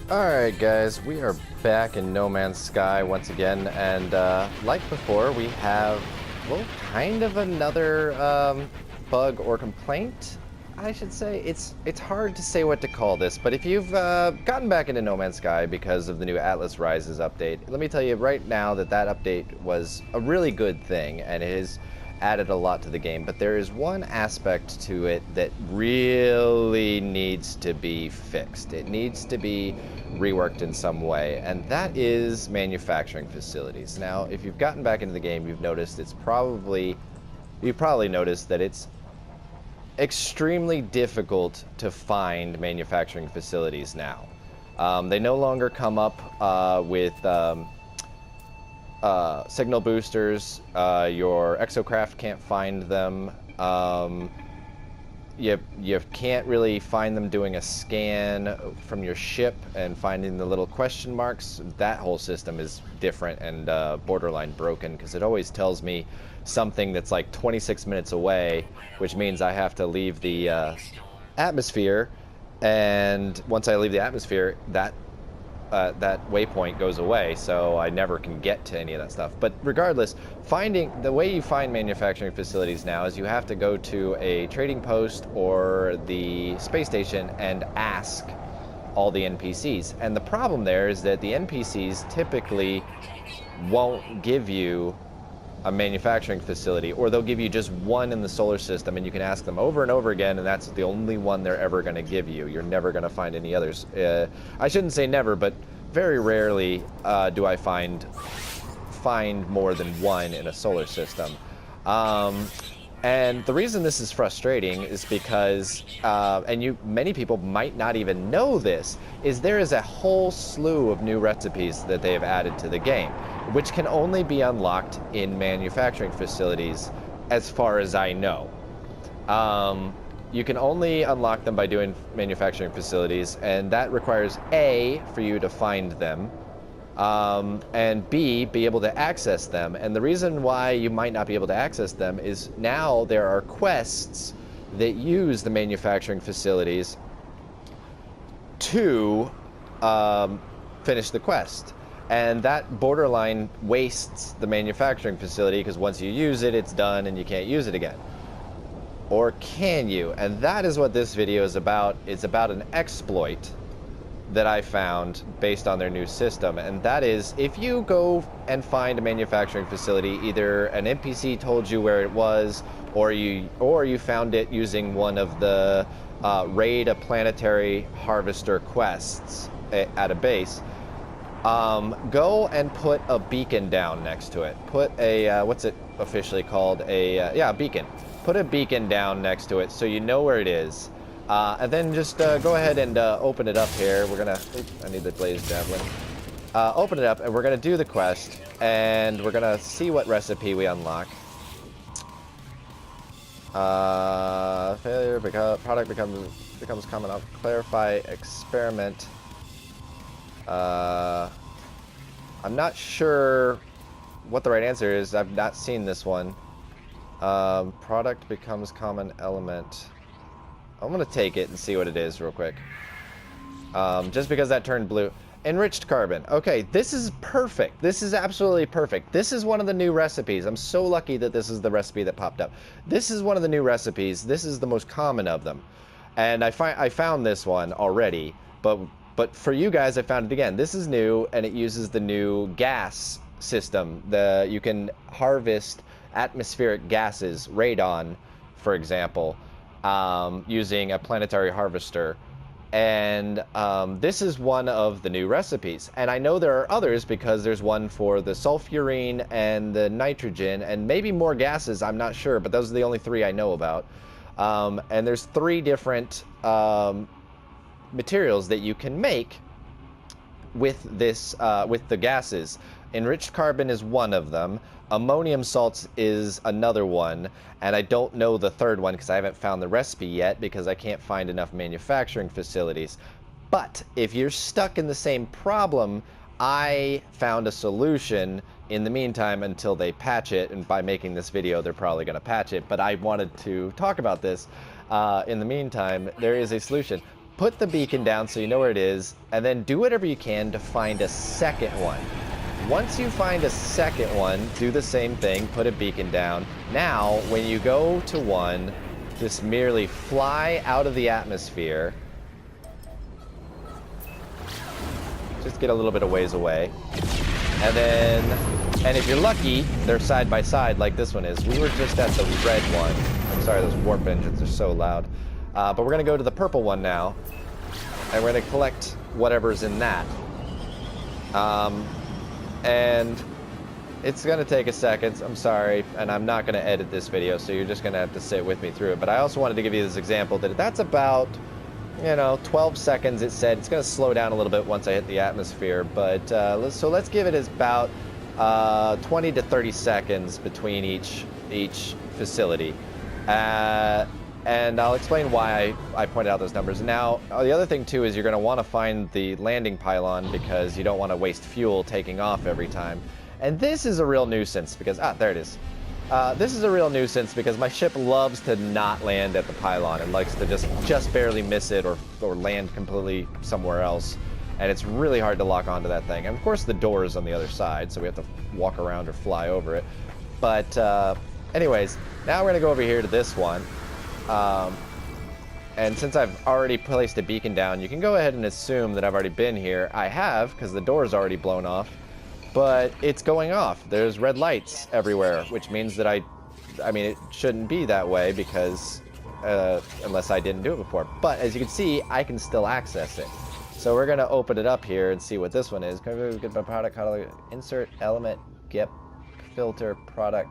Alright guys, we are back in No Man's Sky once again, and like before, we have, well, kind of another bug or complaint, I should say. It's hard to say what to call this, but if you've gotten back into No Man's Sky because of the new Atlas Rises update, let me tell you right now that that update was a really good thing, and it has added a lot to the game, but there is one aspect to it that really needs to be fixed. It needs to be reworked in some way, and that is manufacturing facilities. Now, if you've gotten back into the game, you've probably noticed that it's extremely difficult to find manufacturing facilities now. They no longer come up with signal boosters. Your exocraft can't find them. You can't really find them doing a scan from your ship and finding the little question marks. That whole system is different and borderline broken, because it always tells me something that's like 26 minutes away, which means I have to leave the atmosphere, and once I leave the atmosphere, that waypoint goes away, so I never can get to any of that stuff. But regardless, the way you find manufacturing facilities now is you have to go to a trading post or the space station and ask all the NPCs. And the problem there is that the NPCs typically won't give you a manufacturing facility, or they'll give you just one in the solar system, and you can ask them over and over again, and that's the only one they're ever going to give you. You're never going to find any others. I shouldn't say never, but very rarely do I find more than one in a solar system. And the reason this is frustrating is because, many people might not even know this, is there is a whole slew of new recipes that they have added to the game, which can only be unlocked in manufacturing facilities, as far as I know. You can only unlock them by doing manufacturing facilities, and that requires A, for you to find them, and B, be able to access them. And the reason why you might not be able to access them is now there are quests that use the manufacturing facilities to finish the quest. And that borderline wastes the manufacturing facility, because once you use it, it's done and you can't use it again. Or can you? And that is what this video is about. It's about an exploit that I found based on their new system, and that is, if you go and find a manufacturing facility, either an NPC told you where it was, or you found it using one of the raid a planetary harvester quests at a base, go and put a beacon down next to it. Put a what's it officially called? A beacon. Put a beacon down next to it so you know where it is. And then just go ahead and open it up here. We're gonna... I need the Blaze Javelin. Open it up, and we're gonna do the quest, and we're gonna see what recipe we unlock. Failure, product becomes common up. Clarify experiment. I'm not sure what the right answer is. I've not seen this one. Product becomes common element. I'm gonna take it and see what it is real quick. Just because that turned blue. Enriched carbon. Okay, this is perfect. This is absolutely perfect. This is one of the new recipes. I'm so lucky that this is the recipe that popped up. This is one of the new recipes. This is the most common of them. And I found this one already, but for you guys, I found it again. This is new, and it uses the new gas system. You can harvest atmospheric gases, radon, for example, using a planetary harvester. And this is one of the new recipes. And I know there are others, because there's one for the sulfurine and the nitrogen, and maybe more gases, I'm not sure, but those are the only three I know about. And there's 3 different materials that you can make with this, with the gases. Enriched carbon is one of them. Ammonium salts is another one, and I don't know the third one because I haven't found the recipe yet, because I can't find enough manufacturing facilities. But if you're stuck in the same problem, I found a solution in the meantime until they patch it, and by making this video they're probably going to patch it, but I wanted to talk about this in the meantime. There is a solution. put the beacon down so you know where it is, and then do whatever you can to find a second one. Once you find a second one, do the same thing, put a beacon down. Now, when you go to one, just merely fly out of the atmosphere. Just get a little bit of ways away. And if you're lucky, they're side by side like this one is. We were just at the red one. I'm sorry, those warp engines are so loud. But we're gonna go to the purple one now, and we're gonna collect whatever's in that. And it's gonna take a second, I'm sorry, and I'm not gonna edit this video, so you're just gonna have to sit with me through it. But I also wanted to give you this example that that's about, 12 seconds. It said it's gonna slow down a little bit once I hit the atmosphere, but let's give it as about 20 to 30 seconds between each facility. And I'll explain why I pointed out those numbers. Now, the other thing too is you're gonna wanna find the landing pylon because you don't wanna waste fuel taking off every time. And this is a real nuisance because, there it is. This is a real nuisance because my ship loves to not land at the pylon and likes to just barely miss it or land completely somewhere else. And it's really hard to lock onto that thing. And of course the door is on the other side, so we have to walk around or fly over it. But anyways, now we're gonna go over here to this one. And since I've already placed a beacon down, you can go ahead and assume that I've already been here. I have, because the door's already blown off. But it's going off. There's red lights everywhere, which means that I mean, it shouldn't be that way because, unless I didn't do it before. But as you can see, I can still access it. So we're gonna open it up here and see what this one is. Get my product catalog, insert element, get filter product,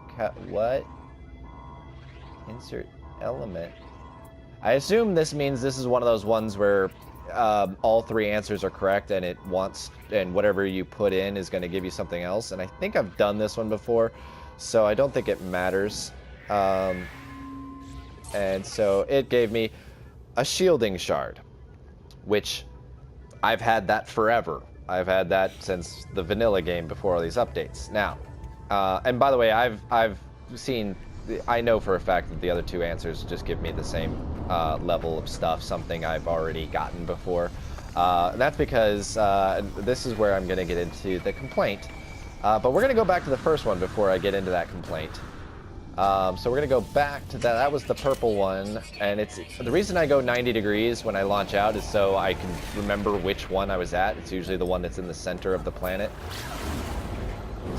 what? Insert element. I assume this means this is one of those ones where all three answers are correct and it wants, and whatever you put in is going to give you something else. And I think I've done this one before, so I don't think it matters. And so it gave me a shielding shard, which I've had that forever. I've had that since the vanilla game before all these updates. Now, and by the way, I've seen, I know for a fact that the other two answers just give me the same level of stuff, something I've already gotten before. That's because this is where I'm going to get into the complaint. But we're going to go back to the first one before I get into that complaint. So we're going to go back to that. That was the purple one. And it's the reason I go 90 degrees when I launch out is so I can remember which one I was at. It's usually the one that's in the center of the planet.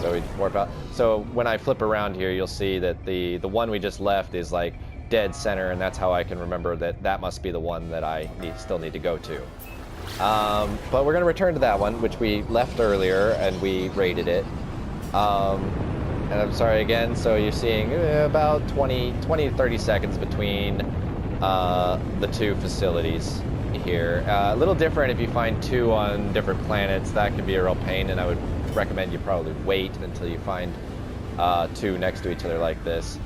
So we warp out. So when I flip around here, you'll see that the one we just left is like dead center, and that's how I can remember that must be the one that I still need to go to. But we're going to return to that one, which we left earlier, and we rated it. And I'm sorry again, so you're seeing about 20 to 30 seconds between the two facilities here. A little different if you find two on different planets. That can be a real pain, and I would recommend you probably wait until you find two next to each other like this.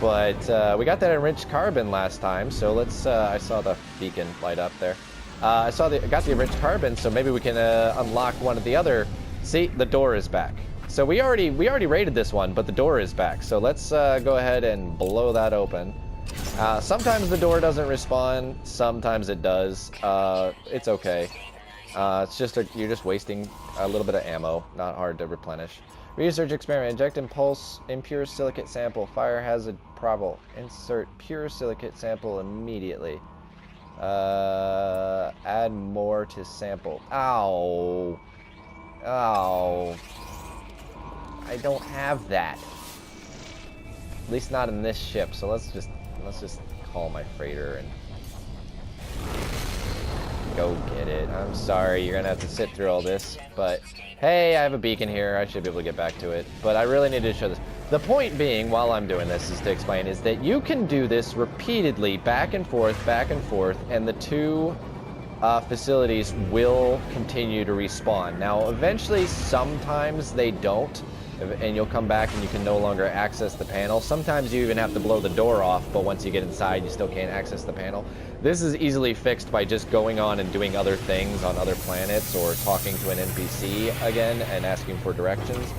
But we got that enriched carbon last time, so let's. I saw the beacon light up there. I got the enriched carbon, so maybe we can unlock one of the other. See, the door is back. So we already rated this one, but the door is back. So let's go ahead and blow that open. Sometimes the door doesn't respawn. Sometimes it does. It's okay. It's just you're just wasting a little bit of ammo. Not hard to replenish. Research experiment. Inject impulse impure silicate sample. Fire hazard probable. Insert pure silicate sample immediately. Add more to sample. Ow. Ow. I don't have that. At least not in this ship. So let's just call my freighter and go get it. I'm sorry, you're gonna have to sit through all this, but hey, I have a beacon here. I should be able to get back to it. But I really need to show this. The point being, while I'm doing this, is to explain, is that you can do this repeatedly, back and forth, and the two facilities will continue to respawn. Now, eventually, sometimes they don't, and you'll come back and you can no longer access the panel. Sometimes you even have to blow the door off, but once you get inside, you still can't access the panel. This is easily fixed by just going on and doing other things on other planets or talking to an NPC again and asking for directions.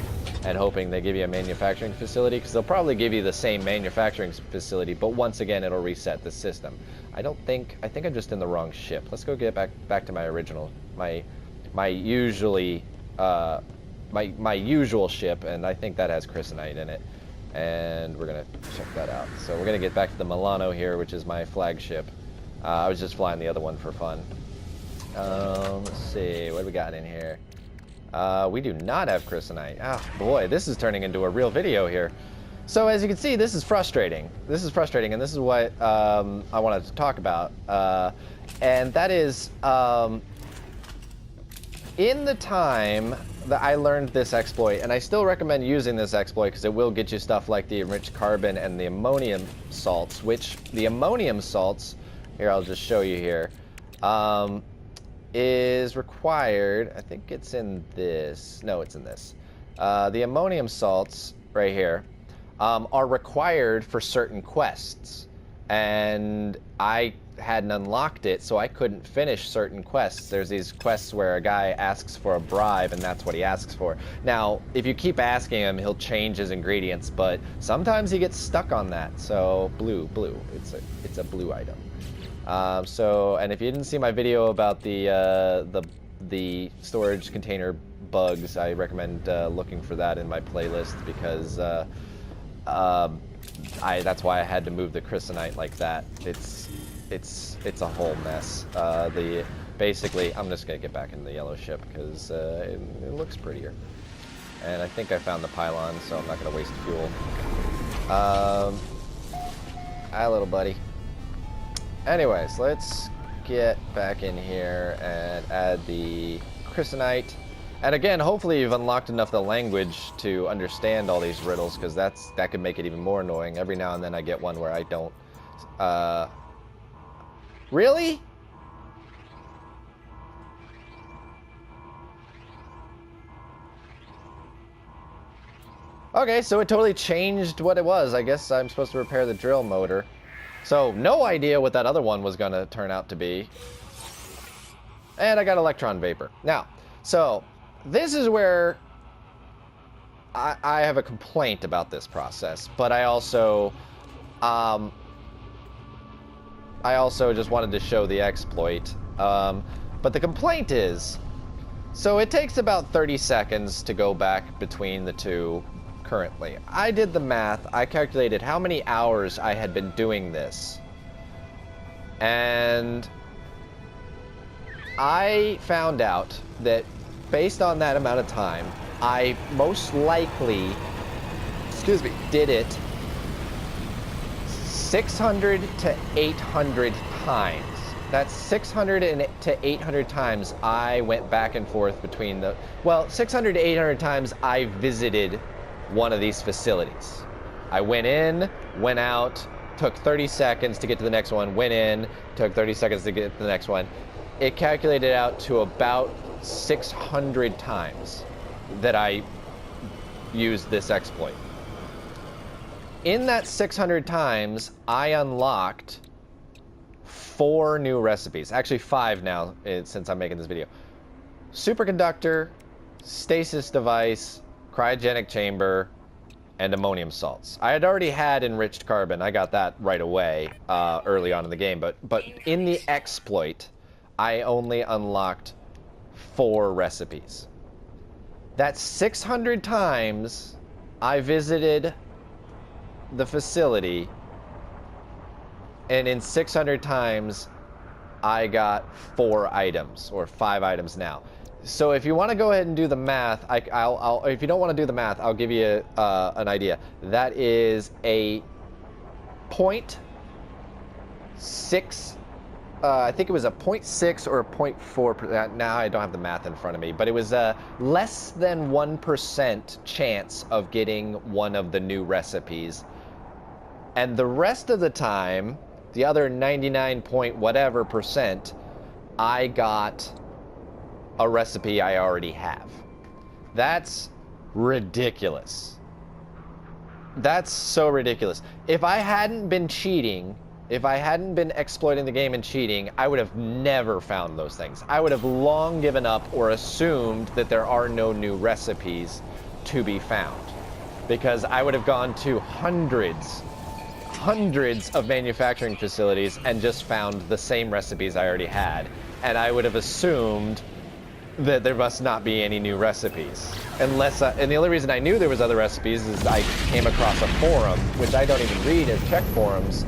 and hoping they give you a manufacturing facility, because they'll probably give you the same manufacturing facility, but once again it'll reset the system. I think I'm just in the wrong ship. Let's go get back to my original, my usual ship, and I think that has Chrysonite in it, and we're gonna check that out. So we're gonna get back to the Milano here, which is my flagship. I was just flying the other one for fun. Let's see, what do we got in here? We do not have Chrysonite. Oh boy, this is turning into a real video here. So as you can see, this is frustrating. This is frustrating, and this is what I wanted to talk about. And that is, in the time that I learned this exploit, and I still recommend using this exploit because it will get you stuff like the enriched carbon and the ammonium salts, which the ammonium salts, here I'll just show you here, is required. I think it's in this. No, it's in this. The ammonium salts right here are required for certain quests, and I hadn't unlocked it, so I couldn't finish certain quests. There's these quests where a guy asks for a bribe, and that's what he asks for. Now, if you keep asking him, he'll change his ingredients, but sometimes he gets stuck on that. So blue, it's a blue item. And if you didn't see my video about the storage container bugs, I recommend looking for that in my playlist, because that's why I had to move the Chrysonite like that. It's a whole mess. Basically, I'm just gonna get back in the yellow ship because it looks prettier. And I think I found the pylon, so I'm not gonna waste fuel. Hi, little buddy. Anyways, let's get back in here and add the Chrysonite. And again, hopefully you've unlocked enough of the language to understand all these riddles, because that could make it even more annoying. Every now and then I get one where I don't. Really? Okay, so it totally changed what it was. I guess I'm supposed to repair the drill motor. So, no idea what that other one was going to turn out to be. And I got electron vapor. Now, so, this is where I have a complaint about this process, but I also just wanted to show the exploit. But the complaint is, so it takes about 30 seconds to go back between the two currently. I did the math. I calculated how many hours I had been doing this. And I found out that based on that amount of time, I most likely, did it 600 to 800 times. That's 600 to 800 times I went back and forth between 600 to 800 times I visited one of these facilities. I went in, went out, took 30 seconds to get to the next one, went in, took 30 seconds to get to the next one. It calculated out to about 600 times that I used this exploit. In that 600 times, I unlocked 4 new recipes. Actually 5 now, since I'm making this video. Superconductor, stasis device, cryogenic chamber, and ammonium salts. I had already had enriched carbon. I got that right away early on in the game, but in the exploit, I only unlocked 4 recipes. That's 600 times I visited the facility, and in 600 times I got 4 items, or 5 items now. So if you want to go ahead and do the math, I'll if you don't want to do the math, I'll give you an idea. That is a 0.6, I think it was a 0.6 or a 0.4%. Now I don't have the math in front of me, but it was a less than 1% chance of getting one of the new recipes. And the rest of the time, the other 99 point whatever %, I got a recipe I already have. That's ridiculous. That's so ridiculous. If I hadn't been cheating, if I hadn't been exploiting the game and cheating, I would have never found those things. I would have long given up or assumed that there are no new recipes to be found, because I would have gone to hundreds of manufacturing facilities and just found the same recipes I already had, and I would have assumed that there must not be any new recipes, unless and the only reason I knew there was other recipes is I came across a forum, which I don't even read or check forums.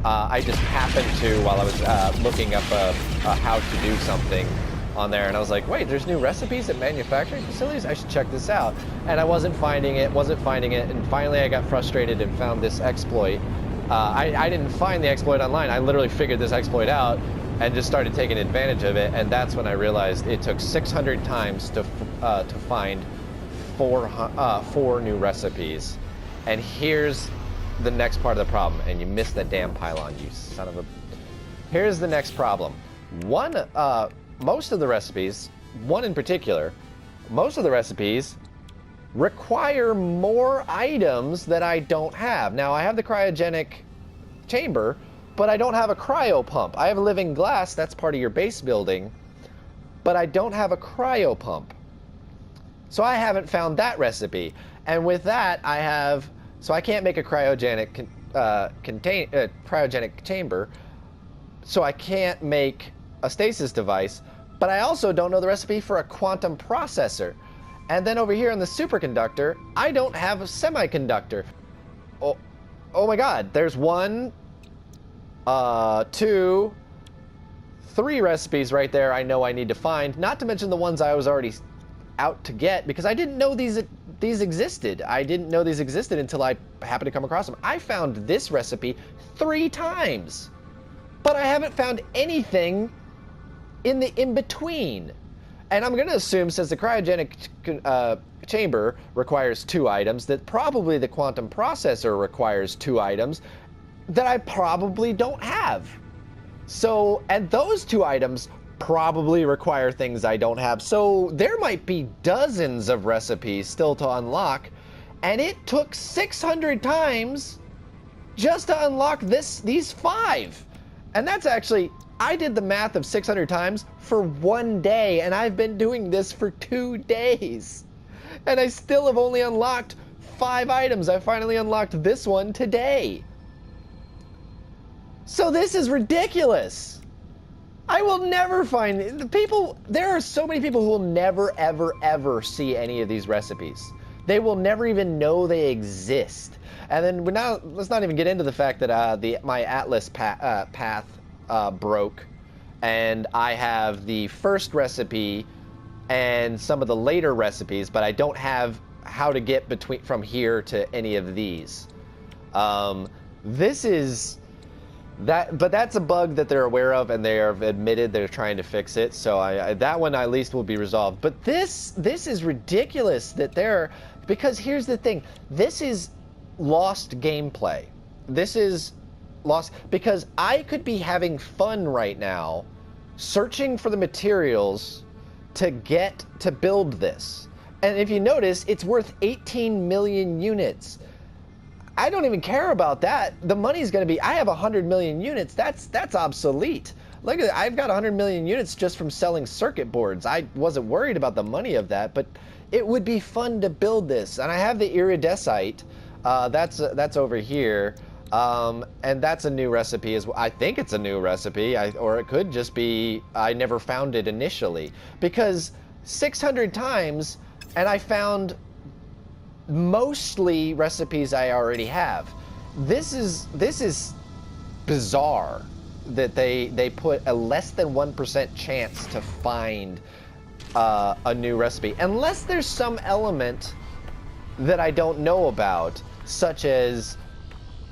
I just happened to, while I was looking up a how to do something on there, and I was like, wait, there's new recipes at manufacturing facilities? I should check this out. And I wasn't finding it, and finally I got frustrated and found this exploit. I didn't find the exploit online. I literally figured this exploit out and just started taking advantage of it, and that's when I realized it took 600 times to find four new recipes. And here's the next part of the problem, and you missed that damn pylon, you son of a... Here's the next problem. Most of the recipes, one in particular, most of the recipes require more items that I don't have. Now, I have the cryogenic chamber, but I don't have a cryo pump. I have a living glass, that's part of your base building, but I don't have a cryo pump. So I haven't found that recipe. And with that, so I can't make a cryogenic cryogenic chamber, so I can't make a stasis device, but I also don't know the recipe for a quantum processor. And then over here in the superconductor, I don't have a semiconductor. Oh my God, there's 1, 2, 3 recipes right there I know I need to find, not to mention the ones I was already out to get, because I didn't know these existed. I didn't know these existed until I happened to come across them. I found this recipe 3 times, but I haven't found anything in the in-between. And I'm going to assume, since the cryogenic chamber requires 2 items, that probably the quantum processor requires 2 items that I probably don't have. So, and those 2 items probably require things I don't have. So there might be dozens of recipes still to unlock, and it took 600 times just to unlock these 5. And that's actually, I did the math of 600 times for 1 day, and I've been doing this for 2 days. And I still have only unlocked 5 items. I finally unlocked this one today. So this is ridiculous. I will never find the people. There are so many people who will never, ever, ever see any of these recipes. They will never even know they exist. And then let's not even get into the fact that my Atlas path broke, and I have the first recipe and some of the later recipes, but I don't have how to get from here to any of these. This is that, but that's a bug that they're aware of, and they have admitted they're trying to fix it. So that one at least will be resolved. But this is ridiculous because here's the thing: this is lost gameplay. This is lost because I could be having fun right now, searching for the materials to build this. And if you notice, it's worth 18 million units. I don't even care about that. The money's going to be, I have 100 million units. That's obsolete. Look at it. I've got 100 million units just from selling circuit boards. I wasn't worried about the money of that, but it would be fun to build this. And I have the iridesite. That's over here. And that's a new recipe as well. I think it's a new recipe, or it could just be I never found it initially, because 600 times, and I found mostly recipes I already have. This is bizarre that they put a less than 1% chance to find a new recipe, unless there's some element that I don't know about, such as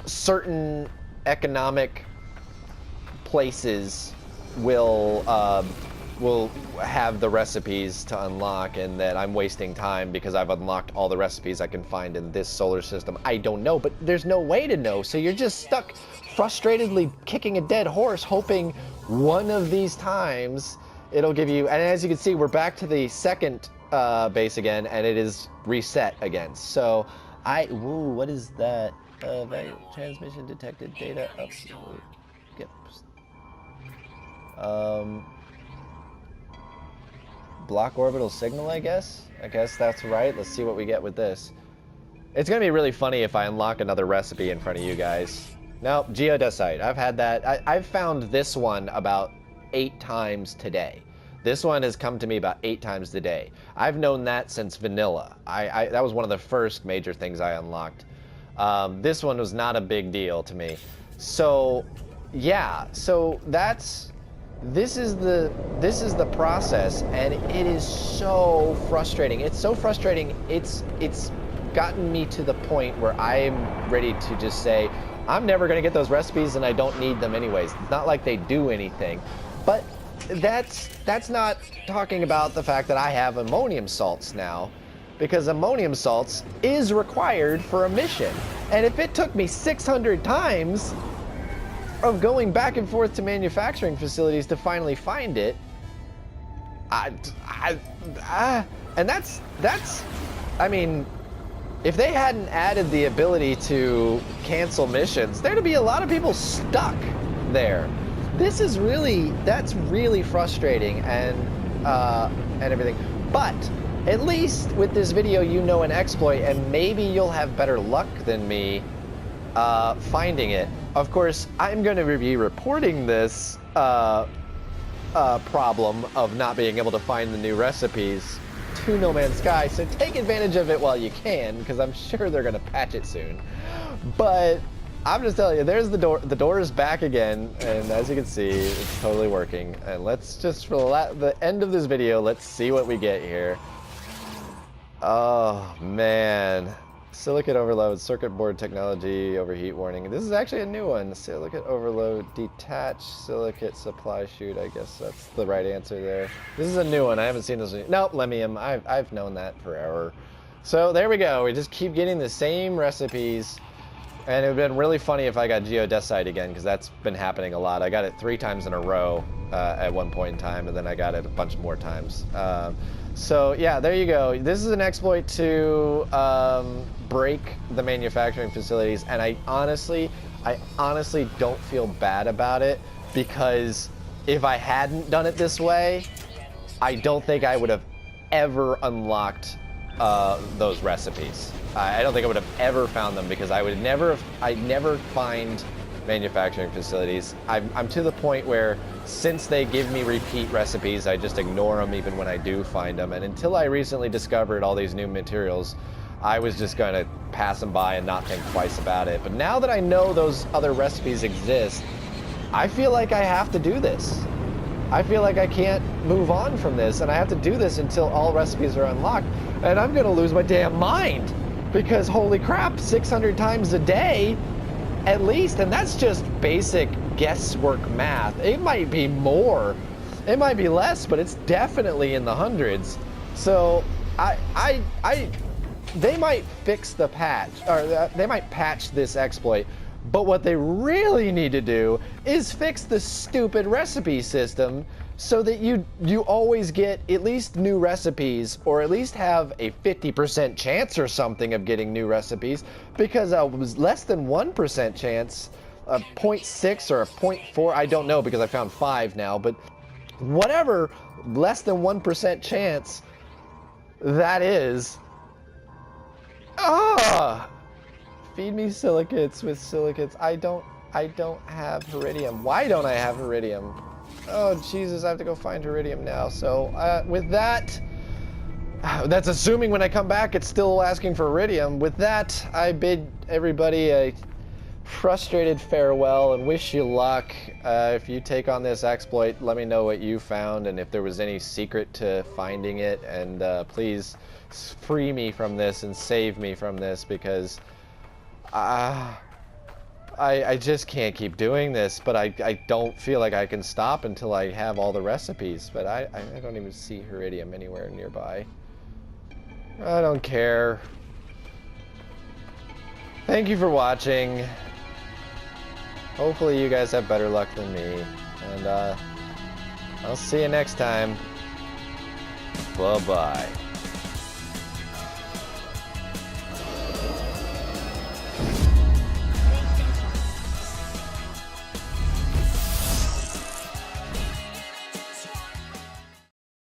certain economic places will have the recipes to unlock, and that I'm wasting time because I've unlocked all the recipes I can find in this solar system. I don't know, but there's no way to know, so you're just stuck frustratedly kicking a dead horse, hoping one of these times it'll give you. And as you can see, we're back to the second base again, and it is reset again. So what is that? Transmission detected data upload. block orbital signal, I guess. I guess that's right. Let's see what we get with this. It's gonna be really funny if I unlock another recipe in front of you guys. No, geodesite. I've had that. I've found this one about 8 times today. This one has come to me about 8 times today. I've known that since vanilla. That was one of the first major things I unlocked. This one was not a big deal to me. So, yeah. So this is the process, and it is so frustrating. It's so frustrating. It's gotten me to the point where I'm ready to just say, I'm never going to get those recipes, and I don't need them anyways. It's not like they do anything. But that's not talking about the fact that I have ammonium salts now, because ammonium salts is required for a mission. And if it took me 600 times of going back and forth to manufacturing facilities to finally find it, and that's, I mean, if they hadn't added the ability to cancel missions, there'd be a lot of people stuck there. That's really frustrating and everything. But at least with this video, you know an exploit, and maybe you'll have better luck than me finding it. Of course, I'm going to be reporting this problem of not being able to find the new recipes to No Man's Sky, so take advantage of it while you can, because I'm sure they're going to patch it soon. But I'm just telling you, there's the door. The door is back again, and as you can see, it's totally working. And let's just, for the end of this video, let's see what we get here. Oh, man. Silicate overload, circuit board technology, overheat warning. This is actually a new one. Silicate overload, detach silicate supply chute. I guess that's the right answer there. This is a new one. I haven't seen this one. Nope, Lemium. I've known that forever. So there we go. We just keep getting the same recipes. And it would have been really funny if I got geodesite again, because that's been happening a lot. I got it 3 times in a row at one point in time, and then I got it a bunch more times. So yeah, there you go. This is an exploit to break the manufacturing facilities, and I honestly don't feel bad about it, because if I hadn't done it this way, I don't think I would have ever unlocked those recipes. I don't think I would have ever found them, because I'd never find manufacturing facilities. I'm to the point where, since they give me repeat recipes, I just ignore them even when I do find them. And until I recently discovered all these new materials, I was just going to pass them by and not think twice about it. But now that I know those other recipes exist, I feel like I have to do this. I feel like I can't move on from this, and I have to do this until all recipes are unlocked. And I'm going to lose my damn mind, because holy crap, 600 times a day at least, and that's just basic guesswork math. It might be more, it might be less, but it's definitely in the hundreds. So they might fix the patch, or they might patch this exploit, but what they really need to do is fix the stupid recipe system, so that you always get at least new recipes, or at least have a 50% chance or something of getting new recipes, because it was less than 1% chance, a 0.6 or a 0.4, I don't know, because I found 5 now, but whatever less than 1% chance that is. Feed me silicates with silicates. I don't have Heridium. Why don't I have Heridium? Oh, Jesus, I have to go find Heridium now. So, with that, that's assuming when I come back it's still asking for Heridium. With that, I bid everybody a frustrated farewell and wish you luck. If you take on this exploit, let me know what you found and if there was any secret to finding it. And please free me from this and save me from this, because I just can't keep doing this, but I don't feel like I can stop until I have all the recipes. But I don't even see Heridium anywhere nearby. I don't care. Thank you for watching. Hopefully you guys have better luck than me. And I'll see you next time. Bye-bye.